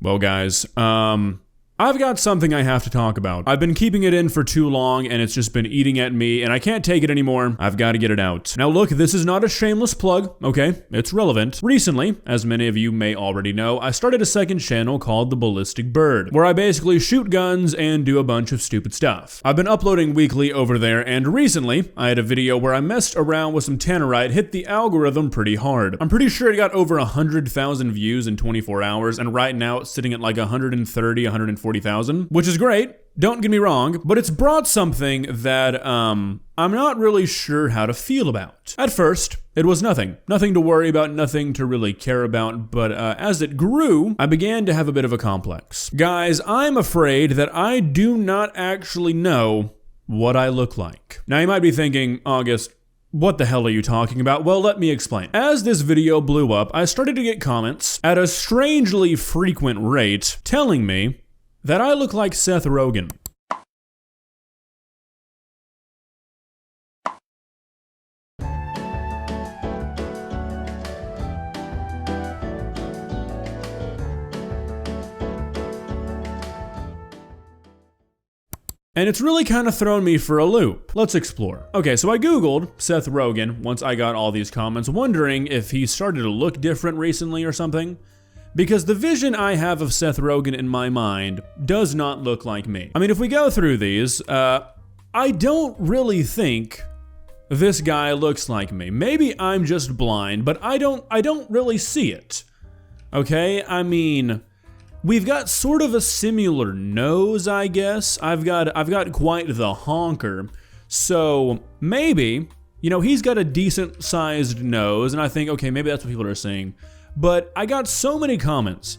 Well, guys, I've got something I have to talk about. I've been keeping it in for too long and it's just been eating at me and I can't take it anymore. I've got to get it out. Now look, this is not a shameless plug, okay? It's relevant. Recently, as many of you may already know, I started a second channel called The Ballistic Bird, where I basically shoot guns and do a bunch of stupid stuff. I've been uploading weekly over there, and recently, I had a video where I messed around with some tannerite, hit the algorithm pretty hard. I'm pretty sure it got over 100,000 views in 24 hours, and right now it's sitting at like 130, 140,000, which is great. Don't get me wrong, but it's brought something that, I'm not really sure how to feel about. At first, it was nothing. Nothing to worry about, nothing to really care about, but as it grew, I began to have a bit of a complex. Guys, I'm afraid that I do not actually know what I look like. Now, you might be thinking, August, what the hell are you talking about? Well, let me explain. As this video blew up, I started to get comments at a strangely frequent rate telling me that I look like Seth Rogan. And it's really kind of thrown me for a loop. Let's explore. Okay, so I Googled Seth Rogan once I got all these comments, wondering if he started to look different recently or something. Because the vision I have of Seth Rogan in my mind does not look like me. I mean, if we go through these, I don't really think this guy looks like me. Maybe I'm just blind, but I don't really see it. Okay, I mean, we've got sort of a similar nose, I guess. I've got quite the honker. So maybe, you know, he's got a decent sized nose, and I think, okay, maybe that's what people are saying. But I got so many comments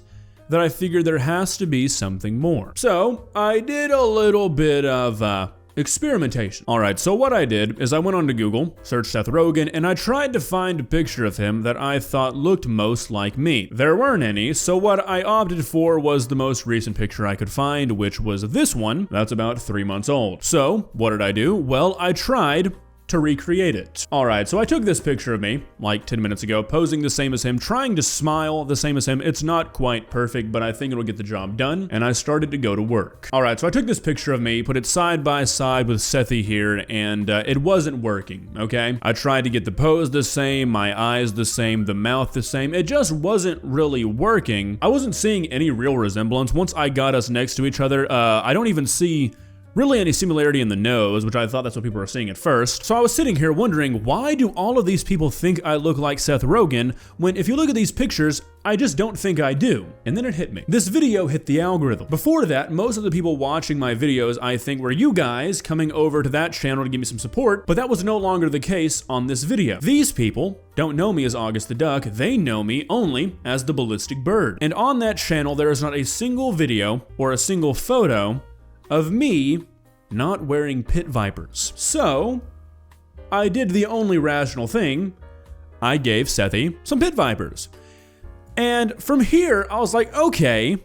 that I figured there has to be something more. So I did a little bit of experimentation. All right, so what I did is I went onto Google, searched Seth Rogan, and I tried to find a picture of him that I thought looked most like me. There weren't any, so what I opted for was the most recent picture I could find, which was this one. That's about 3 months old. So what did I do? Well, I tried to recreate it. All right, so I took this picture of me like 10 minutes ago, posing the same as him, trying to smile the same as him. It's not quite perfect, but I think it'll get the job done, and I started to go to work. All right, so I took this picture of me, put it side by side with Sethy here, and it wasn't working, okay? I tried to get the pose the same, my eyes the same, the mouth the same. It just wasn't really working. I wasn't seeing any real resemblance. Once I got us next to each other, I don't even see really any similarity in the nose, which I thought that's what people were seeing at first. So I was sitting here wondering, why do all of these people think I look like Seth Rogan when if you look at these pictures, I just don't think I do? And then it hit me. This video hit the algorithm. Before that, most of the people watching my videos, I think, were you guys coming over to that channel to give me some support, but that was no longer the case on this video. These people don't know me as AugustTheDuck, they know me only as The Ballistic Bird. And on that channel, there is not a single video or a single photo of me not wearing pit vipers. So I did the only rational thing. I gave Sethy some pit vipers. And from here, I was like, okay,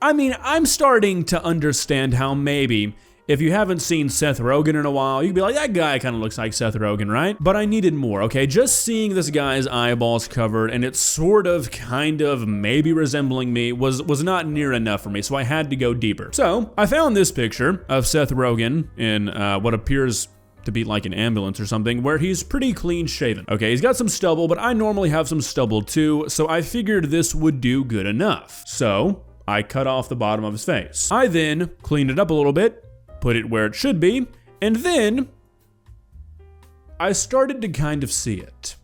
I mean, I'm starting to understand how maybe if you haven't seen Seth Rogan in a while, you'd be like, that guy kind of looks like Seth Rogan, right? But I needed more, okay? Just seeing this guy's eyeballs covered and it's sort of, kind of, maybe resembling me was not near enough for me, so I had to go deeper. So I found this picture of Seth Rogan in what appears to be like an ambulance or something, where he's pretty clean shaven. Okay, he's got some stubble, but I normally have some stubble too, so I figured this would do good enough. So I cut off the bottom of his face. I then cleaned it up a little bit, put it where it should be, and then I started to kind of see it.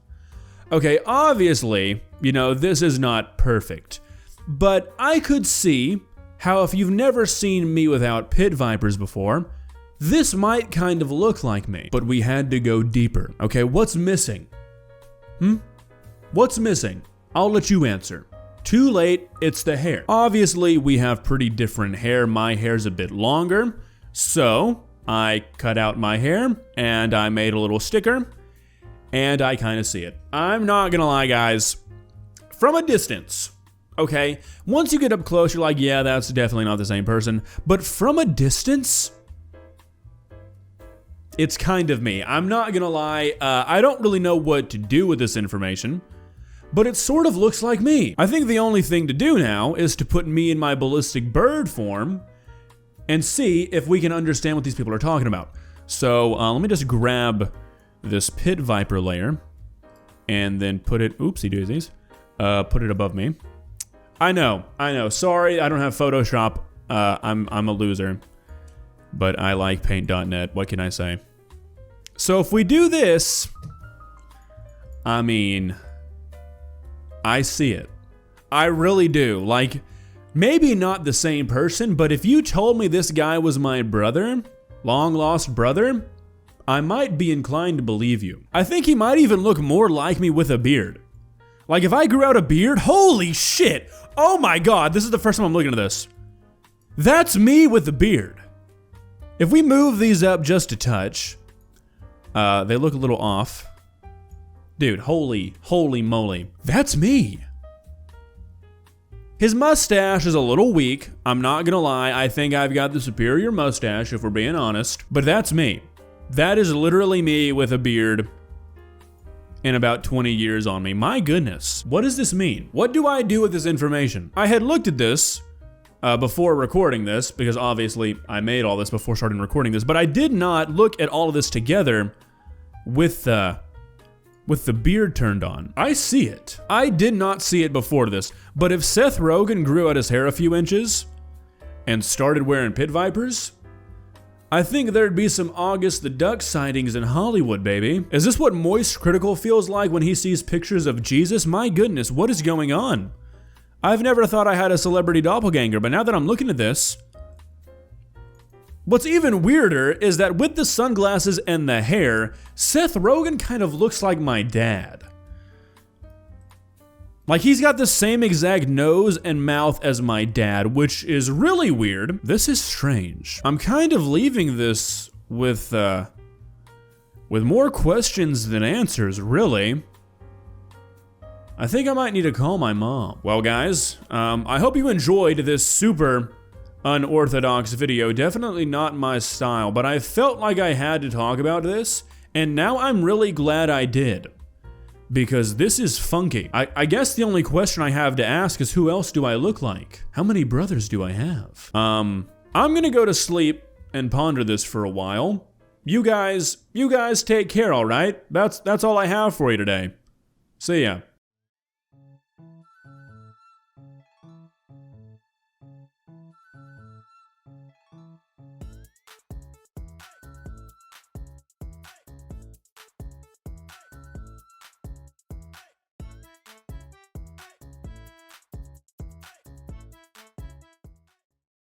Okay, obviously, you know, this is not perfect, but I could see how if you've never seen me without pit vipers before, this might kind of look like me. But we had to go deeper. Okay, what's missing? What's missing? I'll let you answer. Too late, it's the hair. Obviously, we have pretty different hair. My hair's a bit longer. So I cut out my hair and I made a little sticker and I kind of see it. I'm not gonna lie, guys, from a distance, okay? Once you get up close, you're like, yeah, that's definitely not the same person. But from a distance, it's kind of me. I'm not gonna lie, I don't really know what to do with this information, but it sort of looks like me. I think the only thing to do now is to put me in my ballistic bird form and see if we can understand what these people are talking about. So let me just grab this pit viper layer and then put it, oopsie daisies, put it above me. I know, sorry, I don't have Photoshop. I'm a loser, but I like paint.net, what can I say? So if we do this, I mean, I see it. I really do. Like, maybe not the same person, but if you told me this guy was my brother, long lost brother, I might be inclined to believe you. I think he might even look more like me with a beard. Like if I grew out a beard, holy shit. Oh my God, this is the first time I'm looking at this. That's me with the beard. If we move these up just a touch, they look a little off. Dude, holy moly. That's me. His mustache is a little weak. I'm not gonna lie. I think I've got the superior mustache, if we're being honest. But that's me. That is literally me with a beard and about 20 years on me. My goodness. What does this mean? What do I do with this information? I had looked at this before recording this, because obviously I made all this before starting recording this, but I did not look at all of this together with the beard turned on. I see it. I did not see it before this, but if Seth Rogan grew out his hair a few inches and started wearing pit vipers, I think there'd be some AugustTheDuck sightings in Hollywood, baby. Is this what Moist Critical feels like when he sees pictures of Jesus? My goodness, what is going on? I've never thought I had a celebrity doppelganger, but now that I'm looking at this, what's even weirder is that with the sunglasses and the hair, Seth Rogan kind of looks like my dad. Like he's got the same exact nose and mouth as my dad, which is really weird. This is strange. I'm kind of leaving this with more questions than answers, really. I think I might need to call my mom. Well, guys, I hope you enjoyed this super unorthodox video. Definitely not my style, but I felt like I had to talk about this, and now I'm really glad I did. Because this is funky. I guess the only question I have to ask is, who else do I look like? How many brothers do I have? I'm gonna go to sleep and ponder this for a while. You guys take care, all right? That's all I have for you today. See ya.